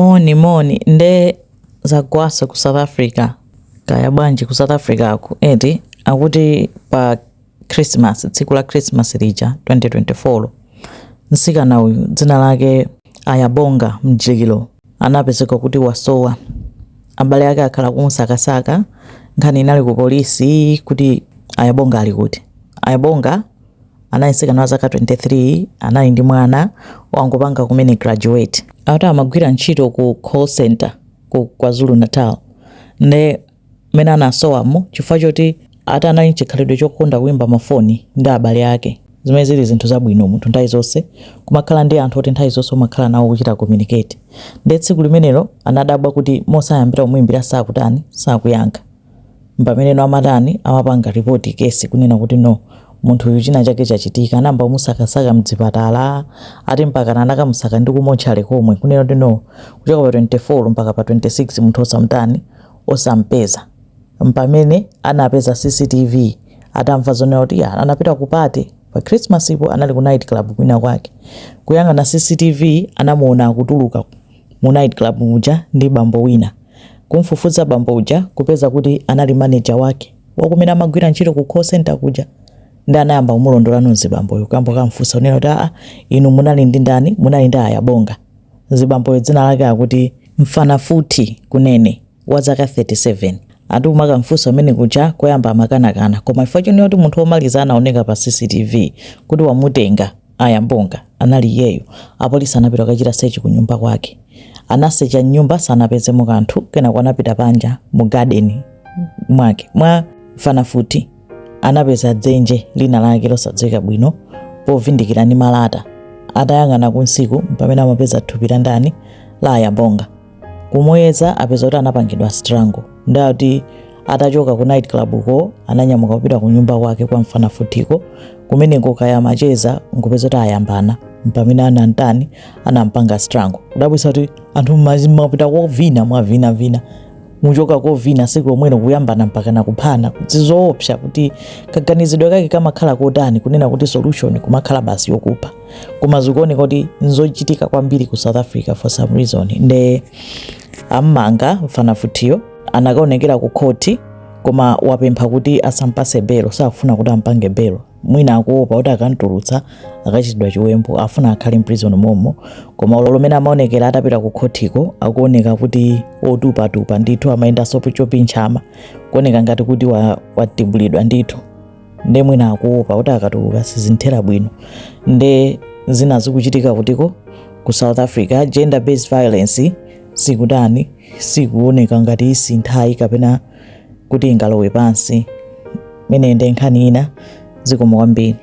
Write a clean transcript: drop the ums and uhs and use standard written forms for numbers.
Moni nde zagwasa ku South Africa kaya bwanji ku South Africa aku eti akuti pa Christmas tsiku la Christmas lija 2024 nsikana uyu dzina lake Ayabonga Mjigilo anapezeka kuti wasowa. Abale ake akhala kumusakasaka nkhani inali ku polisi kuti Ayabonga ali kuti. Ayabonga anayisikana zaka 23 anali ndi mwana wangopanga kumene graduate. Ata amagwira ntchito ku call center ku KwaZulu-Natal. Ne mena anasowamo chifukwa choti ata anali chikhalidwe chokonda kuimba mafoni ndi abale ake. Zimene zili zinthu zabwino munthu nthawi zonse kumakhala ndi anthu oti nthawi zonse umakhala nawo kuchita communicate. Ndi tsiku limenelo anadabwa kuti mosayambira kumuimbira sakutani sakuyankha. Mpameneno amatani amapanga report kesi kunena kuti no munthu uyu china chake chachitika anamba umusakasaka mdzipatala ati mpaka anakamusaka ndi kumotchale komwe kunena kuti no kuchoka pa 24 mpaka pa 26 munthu osamtani osampeza. Mpamene anapeza CCTV atamva zonena kuti anapita kupate pa Christmas ipo anali ku night club kwina kwake. Kuyang'ana CCTV anamuona akutuluka mu night club muja ndi bambo wina. Kumfufuza bambo uja kupeza kuti anali manager wake wakumene amagwira ntchito ku call center kuja. Ndi anayamba kumulondola nonse bamboyo kambo kamfusa unena kuti inu munali ndi ndani? Munali ndi Ayabonga. Zibamboyo dzina lake akuti Mfanafuthi kunene wa zaka 37. Ati umakamfusa umene kuja koyamba amakanakana koma ifo chonena kuti munthu omaliza anaoneka pa CCTV kuti wamutenga Ayabonga anali iyeyo. Apolisi anapita kachita search ku nyumba kwake. Anasecha nyumba sanapezemo kanthu kena kwanapita panja mu garden mwake mwa Mfanafuthi. Anapeza dzenje lina lake losadziwika bwino povindikira ndi malata. Atayang'ana kunsiku pamene amapeza thupi la ndani la Ayabonga. Kumuyeza apeza kuti anapangidwa strangle. Ndati atachoka ku night club uko ananyamuka kupita ku nyumba kwake kwa Mfanafuthiko kumeneko kaya macheza ngopeza kuti ayambana pamene anantani anampanga strangle. Kudabwisa kuti anthu mapita kovina mwavina muchoka kovina siku lomwelo kuyambana mpaka nakuphana zizoopsa kuti kaganizidwe kake kamakhala kotani kunena kuti solution kumakhala basi yokupha. Koma zikuoneka kuti nzochitika kwambiri ku South Africa for some reason. Nde amanga Mfanafuthiyo anakaonekera ku court koma wapempha kuti asampase belo sakufuna kuti ampange belo. Mwina akuopa kuti akantulutsa akachitidwa chiwembu afuna akhale prison momo koma lomene amaonekera atapita ku courtiko akuoneka kuti otupa ndithu amayenda sopo chopinchama kuoneka ngati kuti watibulidwa ndithu. Nde mwina akuopa kuti akatuluka sizinthera bwino. Nde zina zikuchitika kutiko ku South Africa gender based violence sikudani sikuoneka ngati isinthayi kapena kuti ingalowe pansi. Mene nde nkhani ina zikomo kwambiri.